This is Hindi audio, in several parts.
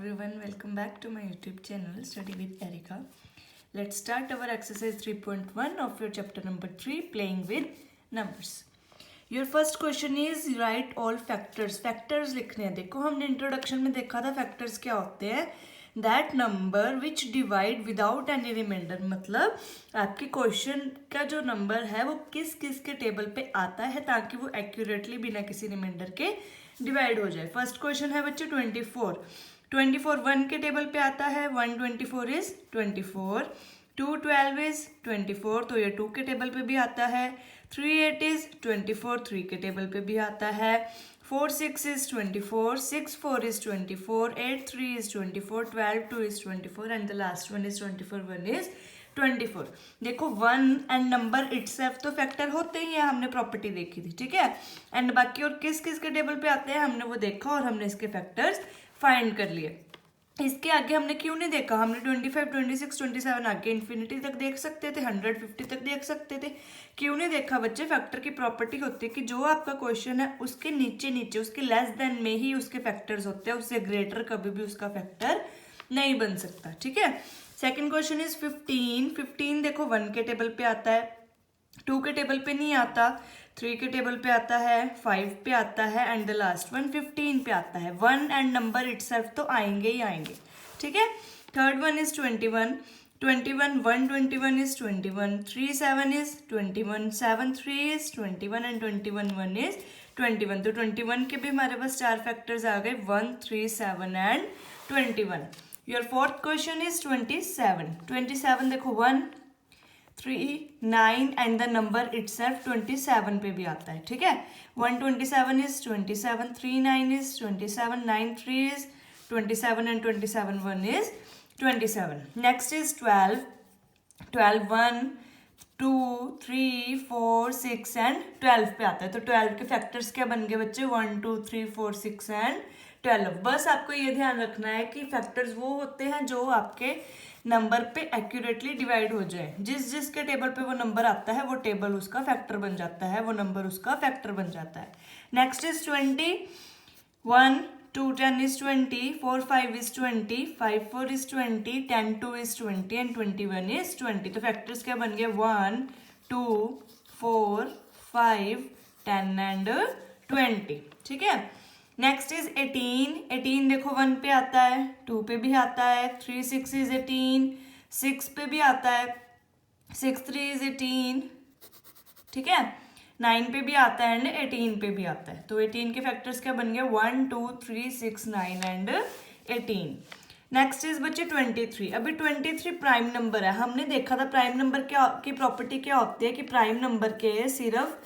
everyone, welcome back to my YouTube channel Study with Erica. Let's start our exercise 3.1 of your chapter number 3, playing with numbers. Your first question is write all factors. Factors लिखने हैं. देखो हमने इंट्रोडक्शन में देखा था factors क्या होते हैं. That number which divide without any remainder, मतलब आपके क्वेश्चन का जो नंबर है वो किस किस के टेबल पे आता है ताकि वो एक्यूरेटली बिना किसी रिमाइंडर के डिवाइड हो जाए. फर्स्ट क्वेश्चन है बच्चे 24. 24 1 के टेबल पे आता है. 124 इज 24. 212 इज 24, तो ये 2 के टेबल पे भी आता है. 38 इज 24, 3 के टेबल पे भी आता है. 46 is 24, 64 is 24, 83 is 24, 12 2 is 24 and the last one is 24, 1 is 24. देखो 1 एंड नंबर इटसेल्फ तो फैक्टर होते ही है, हमने प्रॉपर्टी देखी थी, ठीक है. एंड बाकी और किस किस के टेबल पे आते हैं हमने वो देखा और हमने इसके फैक्टर्स फाइंड कर लिए. इसके आगे हमने क्यों नहीं देखा. हमने 25, 26, 27 आगे इन्फिनिटी तक देख सकते थे, 150 तक देख सकते थे. क्यों नहीं देखा बच्चे. फैक्टर की प्रॉपर्टी होती है कि जो आपका क्वेश्चन है उसके नीचे नीचे उसके लेस देन में ही उसके फैक्टर्स होते हैं, उससे ग्रेटर कभी भी उसका फैक्टर नहीं बन सकता, ठीक है. Second question is 15. 15 देखो 1 के टेबल पे आता है, 2 के टेबल पे नहीं आता, 3 के टेबल पे आता है, 5 पे आता है एंड द लास्ट वन 15 पे आता है. 1 एंड नंबर इटसेल्फ तो आएंगे ही आएंगे, ठीक है. Third one is 21. 21 1 21 is 21, 3 7 is 21, 7 3 is 21 and 21 1 is 21. तो 21 के भी हमारे पास 4 फैक्टर्स आ गए, 1 3 7 and 21. Your fourth question is 27. 27 देखो 1 3 9 एंड द नंबर इटसेल्फ 27 पे भी आता है, ठीक है. 127 is 27, 3 9 is 27, 9 3 is 27 and 27 1 is 27. Next is 12. 12 1 2 3 4 6 and 12 पे आता है. तो 12 के फैक्टर्स क्या बन गए बच्चे, 1 2 3 4 6 and 12. बस आपको ये ध्यान रखना है कि फैक्टर्स वो होते हैं जो आपके नंबर पे एक्यूरेटली डिवाइड हो जाए. जिस जिसके टेबल पे वो नंबर आता है वो टेबल उसका फैक्टर बन जाता है, वो नंबर उसका फैक्टर बन जाता है. Next is 20. 1 2 10 is 20, 4 5 is 20, 5 4 is 20, 10 2 is 20 and 21 is 20. तो फैक्टर्स क्या बन गए, 1 2 4 5 10 and 20, ठीक है. Next is 18. 18 देखो 1 पे आता है, 2 पे भी आता है, 3 6 is 18, 6 पे भी आता है, 6 3 is 18, ठीक है. 9 पे भी आता है एंड 18 पे भी आता है. तो 18 के फैक्टर्स क्या बन गए, 1 2 3 6 9 एंड 18. नेक्स्ट इज बच्चे 23. अभी 23 प्राइम नंबर है. हमने देखा था प्राइम नंबर की प्रॉपर्टी क्या होती है कि प्राइम नंबर के सिर्फ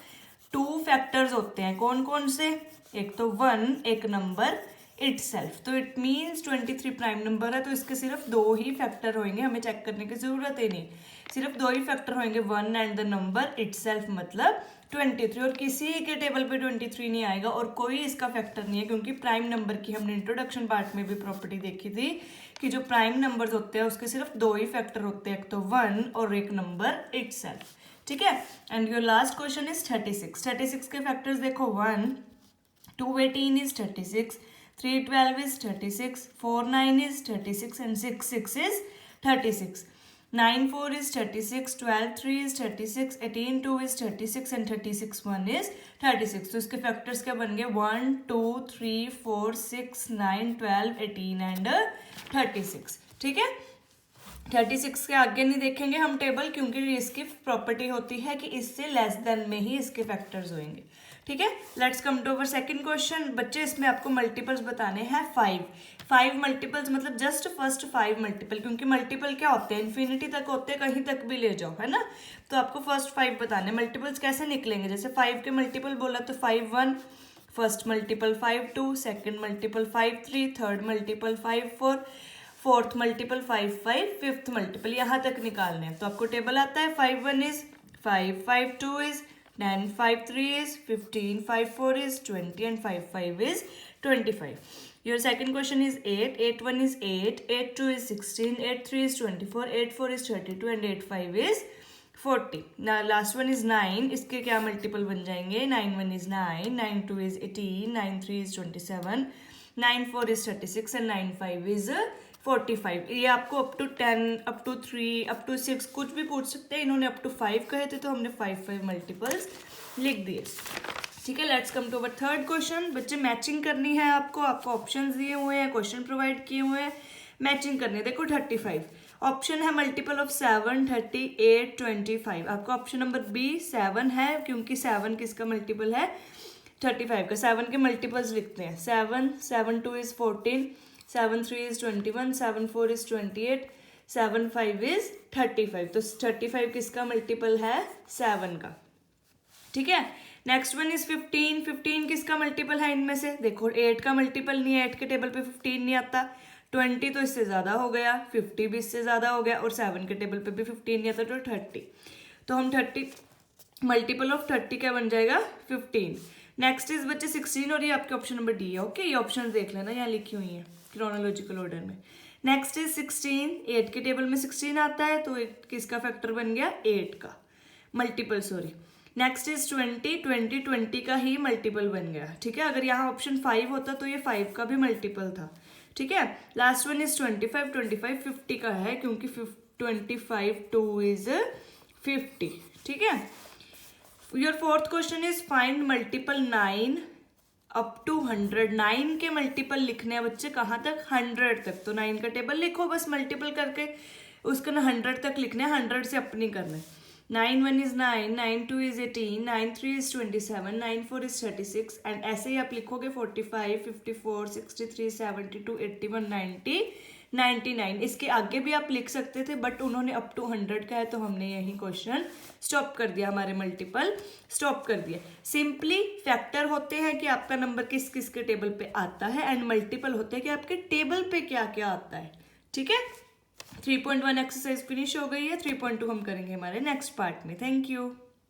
2 फैक्टर्स होते हैं. कौन कौन से, एक तो 1, एक नंबर इटसेल्फ. तो इट मीन्स 23 प्राइम नंबर है तो इसके सिर्फ 2 ही फैक्टर होंगे, हमें चेक करने की जरूरत ही नहीं. सिर्फ 2 ही फैक्टर होंगे, 1 एंड द नंबर इटसेल्फ, मतलब 23. और किसी के टेबल पे 23 नहीं आएगा और कोई इसका फैक्टर नहीं है, क्योंकि प्राइम नंबर की हमने इंट्रोडक्शन पार्ट में भी प्रॉपर्टी देखी थी कि जो प्राइम नंबर्स होते हैं उसके सिर्फ 2 ही फैक्टर होते हैं, एक तो 1 और एक नंबर इटसेल्फ, ठीक है. And your last question is 36. 36 के फैक्टर्स देखो 1 2 18 is 36, 3 12 is 36, 4 9 is 36 and 6 6 is 36. 9 4 is 36, 12 3 is 36, 18 2 is 36 and 36 1 is 36. तो इसके फैक्टर्स क्या बन गए, 1 2 3 4 6 9 12 18 एंड 36, ठीक है. 36 के आगे नहीं देखेंगे हम टेबल, क्योंकि इसकी प्रॉपर्टी होती है कि इससे लेस देन में ही इसके फैक्टर्स होंगे, ठीक है. Let's come to our second question. बच्चे इसमें आपको मल्टीपल्स बताने हैं 5 मल्टीपल्स, मतलब जस्ट फर्स्ट 5 मल्टीपल, क्योंकि मल्टीपल क्या होते हैं, इन्फिनिटी तक होते हैं, कहीं तक भी ले जाओ, है ना. तो आपको फर्स्ट 5 बताने. मल्टीपल्स कैसे निकलेंगे, जैसे 5 के मल्टीपल बोला तो 5 1, first multiple 5 2, second multiple 5 3, third multiple 5 4, fourth multiple 5 5, fifth multiple, यहाँ तक निकालने हैं. तो आपको टेबल आता है 5 1 is 5, 5 2 is 10, 5 3 is 15, 5 4 is 20 and 5 5 is 25. Your second question is 8. 8 1 is 8, 8 2 is 16, 8 3 is 24, 8 4 is 32 and 8 5 is 40. Now last one is 9. इसके क्या मल्टीपल बन जाएंगे, 9 1 is 9, 9 2 is 18, 9 3 is 27, 9 4 is 36 and 9 5 is 45. ये आपको up to 10, up to 3, up to 6 कुछ भी पूछ सकते हैं. इन्होंने अप टू 5 कहे थे तो हमने 5 मल्टीपल्स लिख दिए. ठीक है, let's come to our third question. बच्चे मैचिंग करनी है आपको ऑप्शंस दिए हुए हैं, क्वेश्चन प्रोवाइड किए हुए हैं, मैचिंग करनी है. देखो 35 ऑप्शन है मल्टीपल ऑफ 7, 38, 25. आपका ऑप्शन नंबर बी 7 है क्योंकि 7 किसका मल्टीपल है 35 का. 7 के मल्टीपल्स लिखते हैं. 7 7 2 इज 14, 7 3 इज 21, 7 4 इज 28, 7 5 इज 35. तो 35 किसका मल्टीपल है 7 का. ठीक है, नेक्स्ट वन इज 15. 15 किसका मल्टीपल है इनमें से. देखो 8 का मल्टीपल नहीं है, 8 के टेबल पे 15 नहीं आता. 20 तो इससे ज़्यादा हो गया, 50 भी इससे ज़्यादा हो गया, और 7 के टेबल पे भी 15 नहीं आता तो 30. तो हम 30 मल्टीपल ऑफ 30 क्या बन जाएगा 15. नेक्स्ट इज बच्चे 16 और ये आपके ऑप्शन नंबर डी है. ओके, ये ऑप्शन देख लेना, यहाँ लिखी हुई है क्रोनोलॉजिकल ऑर्डर में. Next is 16. 8 के टेबल में 16 आता है तो किसका फैक्टर बन गया 8 का मल्टीपल. सॉरी, नेक्स्ट इज 20 का ही मल्टीपल बन गया. ठीक है, अगर यहाँ ऑप्शन 5 होता तो ये 5 का भी मल्टीपल था. ठीक है, लास्ट वन इज 25 50 का है क्योंकि 25 2 इज 50. ठीक है, your fourth question is find multiple 9 up to 100. 9 के मल्टीपल लिखने हैं बच्चे कहाँ तक 100 तक. तो 9 का टेबल लिखो बस मल्टीपल करके, उसका ना 100 तक लिखना है, 100 से अप नहीं करना है. 9 1 is 9, 9 2 is 18, 9 3 is 27, 9 4 is 36 and ऐसे ही आप लिखोगे 45, 54, 63, 72, 81, 90, 99. इसके आगे भी आप लिख सकते थे बट उन्होंने अप टू 100 का है तो हमने यही क्वेश्चन स्टॉप कर दिया, हमारे मल्टीपल स्टॉप कर दिया. सिंपली फैक्टर होते हैं कि आपका नंबर किस किस के टेबल पे आता है एंड मल्टीपल होते हैं कि आपके टेबल पे क्या क्या आता है. ठीक है, 3.1 एक्सरसाइज फिनिश हो गई है. 3.2 हम करेंगे हमारे नेक्स्ट पार्ट में. Thank you.